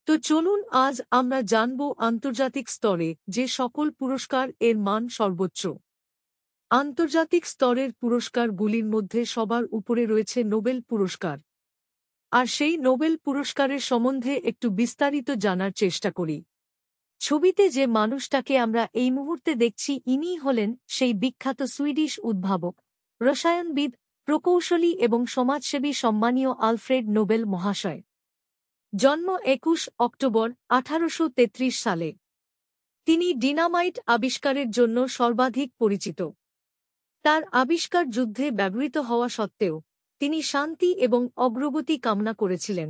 তো চলুন আজ আমরা জানব আন্তর্জাতিক স্তরে যে সকল পুরস্কার এর মান সর্বোচ্চ। আন্তর্জাতিক স্তরের পুরস্কারগুলির মধ্যে সবার উপরে রয়েছে নোবেল পুরস্কার। আর সেই নোবেল পুরস্কারের সম্বন্ধে একটু বিস্তারিত জানার চেষ্টা করি। ছবিতে যে মানুষটাকে আমরা এই মুহূর্তে দেখছি ইনিই হলেন সেই বিখ্যাত সুইডিশ উদ্ভাবক, রসায়নবিদ, প্রকৌশলী এবং সমাজসেবী সম্মানীয় আলফ্রেড নোবেল মহাশয়। জন্ম ২১ অক্টোবর ১৮৩৩ সালে। তিনি ডিনামাইট আবিষ্কারের জন্য সর্বাধিক পরিচিত। তার আবিষ্কার যুদ্ধে ব্যবহৃত হওয়া সত্ত্বেও তিনি শান্তি এবং অগ্রগতি কামনা করেছিলেন।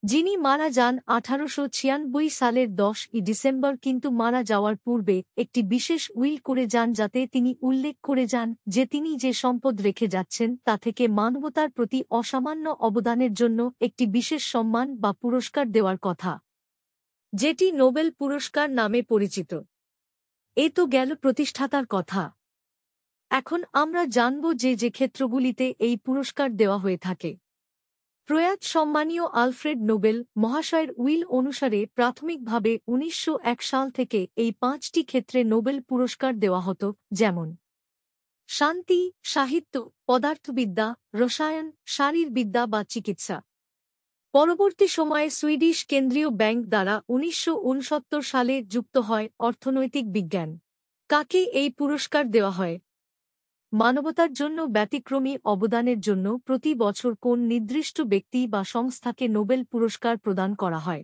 যিনি মারা যান ১৮৯৬ সালের ১০ই ডিসেম্বর, কিন্তু মারা যাওয়ার পূর্বে একটি বিশেষ উইল করে যান, যাতে তিনি উল্লেখ করে যান যে তিনি যে সম্পদ রেখে যাচ্ছেন তা থেকে মানবতার প্রতি অসামান্য অবদানের জন্য একটি বিশেষ সম্মান বা পুরস্কার দেওয়ার কথা, যেটি নোবেল পুরস্কার নামে পরিচিত। এ তো গেল প্রতিষ্ঠাতার কথা। এখন আমরা জানব যে ক্ষেত্রগুলিতে এই পুরস্কার দেওয়া হয়ে থাকে। প্রয়াত সম্মানীয় আলফ্রেড নোবেল মহাশয়ের উইল অনুসারে প্রাথমিকভাবে ১৯০১ সাল থেকে এই ৫টি ক্ষেত্রে নোবেল পুরস্কার দেওয়া হতো, যেমন শান্তি, সাহিত্য, পদার্থবিদ্যা, রসায়ন, শারীরবিদ্যা বা চিকিৎসা। পরবর্তী সময়ে সুইডিশ কেন্দ্রীয় ব্যাংক দ্বারা ১৯৬৯ সালে যুক্ত হয় অর্থনৈতিক বিজ্ঞান। কাকে এই পুরস্কার দেওয়া হয়? মানবতার জন্য ব্যতিক্রমী অবদানের জন্য প্রতি বছর কোন নির্দিষ্ট ব্যক্তি বা সংস্থাকে নোবেল পুরস্কার প্রদান করা হয়?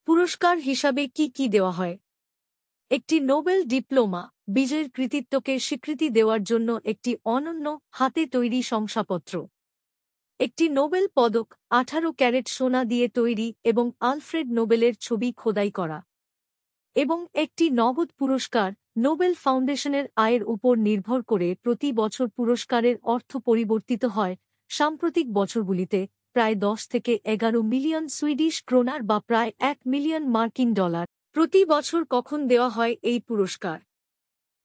পুরস্কার হিসাবে কি দেওয়া হয়? একটি নোবেল ডিপ্লোমা, বিজয়ের কৃতিত্বকে স্বীকৃতি দেওয়ার জন্য একটি অনন্য হাতে তৈরি শংসাপত্র। একটি নোবেল পদক ১৮ ক্যারেট সোনা দিয়ে তৈরি এবং আলফ্রেড নোবেলের ছবি খোদাই করা। এবং একটি নগদ পুরস্কার। নোবেল ফাউন্ডেশনের আয়ের উপর নির্ভর করে প্রতি বছর পুরস্কারের অর্থ পরিবর্তিত হয়। সাম্প্রতিক বছরগুলিতে প্রায় ১০ থেকে ১১ মিলিয়ন সুইডিশ ক্রোনার বা প্রায় ১ মিলিয়ন মার্কিন ডলার প্রতি বছর। কখন দেওয়া হয় এই পুরস্কার?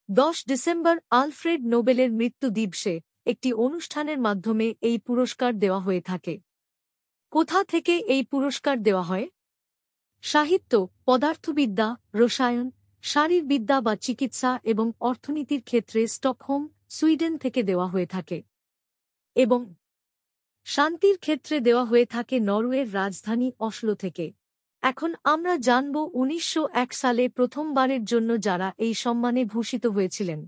১০ ডিসেম্বর আলফ্রেড নোবেলের মৃত্যু দিবসে একটি অনুষ্ঠানের মাধ্যমে এই পুরস্কার দেওয়া হয়ে থাকে। কোথা থেকে এই পুরস্কার দেওয়া হয়? সাহিত্য, পদার্থবিদ্যা, রসায়ন, শারীরবিদ্যা বা চিকিৎসা এবং অর্থনীতির ক্ষেত্রে স্টকহোম, সুইডেন থেকে দেওয়া হয়ে থাকে। এবং শান্তির ক্ষেত্রে দেওয়া হয়ে থাকে নরওয়ের রাজধানী অসলো থেকে। এখন আমরা জানব ১৯০১ সালে প্রথমবারের জন্য যারা এই সম্মানে ভূষিত হয়েছিলেন।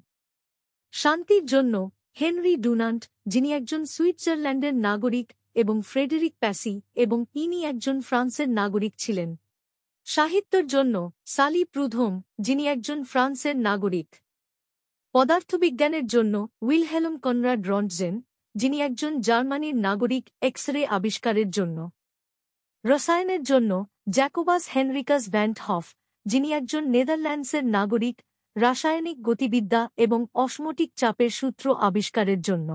শান্তির জন্য হেনরি ডুনান্ট, যিনি একজন সুইজারল্যান্ডের নাগরিক, এবং ফ্রেডেরিক প্যাসি, এবং ইনি একজন ফ্রান্সের নাগরিক ছিলেন। সাহিত্যের জন্য সালি প্রুধোম, যিনি একজন ফ্রান্সের নাগরিক। পদার্থবিজ্ঞানের জন্য উইলহেলম কনরাড রন্টজেন, যিনি একজন জার্মানির নাগরিক, এক্স-রে আবিষ্কারের জন্য। রসায়নের জন্য জ্যাকোবাস হেনরিকাস ভ্যান্ট হফ, যিনি একজন নেদারল্যান্ডসের নাগরিক, রাসায়নিক গতিবিদ্যা এবং অসমোটিক চাপের সূত্র আবিষ্কারের জন্য।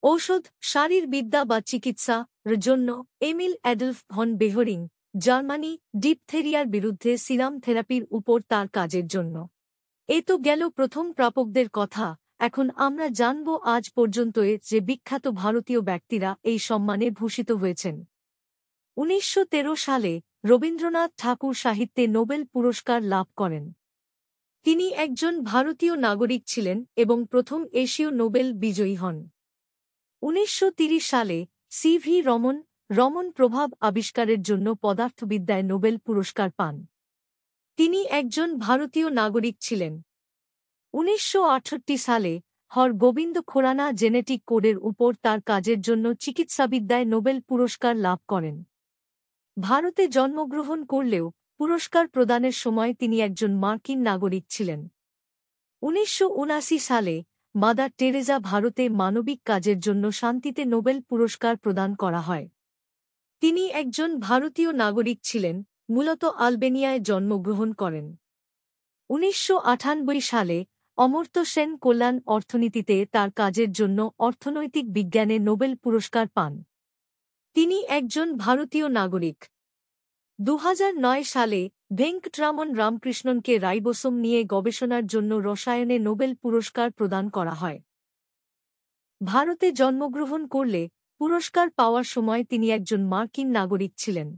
ঔষধ, শারীরবিদ্যা বা চিকিৎসা জন্য Emil Adolf von Behring, Germany, ডিপথেরিয়ার বিরুদ্ধে সিরাম থেরাপির উপর তার কাজের জন্য। এ তো গেল প্রথম প্রাপকদের কথা। এখন আমরা জানব আজ পর্যন্ত যে বিখ্যাত ভারতীয় ব্যক্তিরা এই সম্মানে ভূষিত হয়েছেন। ১৯১৩ সালে রবীন্দ্রনাথ ঠাকুর সাহিত্যে নোবেল পুরস্কার লাভ করেন। তিনি একজন ভারতীয় নাগরিক ছিলেন এবং প্রথম এশীয় নোবেল বিজয়ী হন। ১৯৩০ সালে সি.ভি. রমন প্রভাব আবিষ্কারের জন্য পদার্থবিদ্যায় নোবেল পুরস্কার পান। তিনি একজন ভারতীয় নাগরিক ছিলেন। ১৯৬৮ সালে হর গোবিন্দ খোরানা জেনেটিক কোডের উপর তার কাজের জন্য চিকিৎসাবিদ্যায় নোবেল পুরস্কার লাভ করেন। ভারতে জন্মগ্রহণ করলেও পুরস্কার প্রদানের সময় তিনি একজন মার্কিন নাগরিক ছিলেন। ১৯৭৯ সালে মাদার টেরেজা ভারতে মানবিক কাজের জন্য শান্তিতে নোবেল পুরস্কার প্রদান করা হয়। তিনি একজন ভারতীয় নাগরিক ছিলেন, মূলত আলবেনিয়ায় জন্মগ্রহণ করেন। ১৯৯৮ সালে অমর্ত্য সেন কল্যাণ অর্থনীতিতে তার কাজের জন্য অর্থনৈতিক বিজ্ঞানে নোবেল পুরস্কার পান। তিনি একজন ভারতীয় নাগরিক। ২০০৯ সালে ভেঙ্কটরামন রামকৃষ্ণনকে রাইবোসোম নিয়ে গবেষণার জন্য রসায়নে নোবেল পুরস্কার প্রদান করা হয়। ভারতে জন্মগ্রহণ করলে পুরস্কার পাওয়ার সময় তিনি একজন মার্কিন নাগরিক ছিলেন।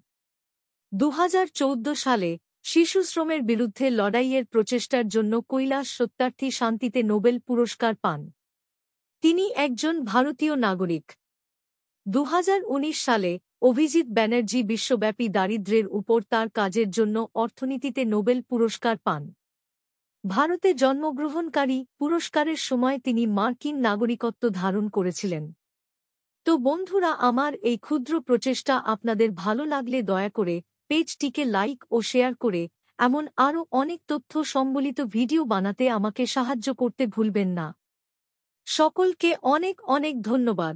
2014 সালে শিশুশ্রমের বিরুদ্ধে লড়াইয়ের প্রচেষ্টার জন্য কৈলাস সত্যার্থী শান্তিতে নোবেল পুরস্কার পান। তিনি একজন ভারতীয় নাগরিক। 2019 সালে অভিজিৎ ব্যানার্জি বিশ্বব্যাপী দারিদ্র্যের উপর তার কাজের জন্য অর্থনীতিতে নোবেল পুরস্কার পান। ভারতে জন্মগ্রহণকারী পুরস্কারের সময় তিনি মার্কিন নাগরিকত্ব ধারণ করেছিলেন। তো বন্ধুরা, আমার এই ক্ষুদ্র প্রচেষ্টা আপনাদের ভালো লাগলে দয়া করে পেজটিকে লাইক ও শেয়ার করে এমন আরও অনেক তথ্য সম্বলিত ভিডিও বানাতে আমাকে সাহায্য করতে ভুলবেন না। সকলকে অনেক অনেক ধন্যবাদ।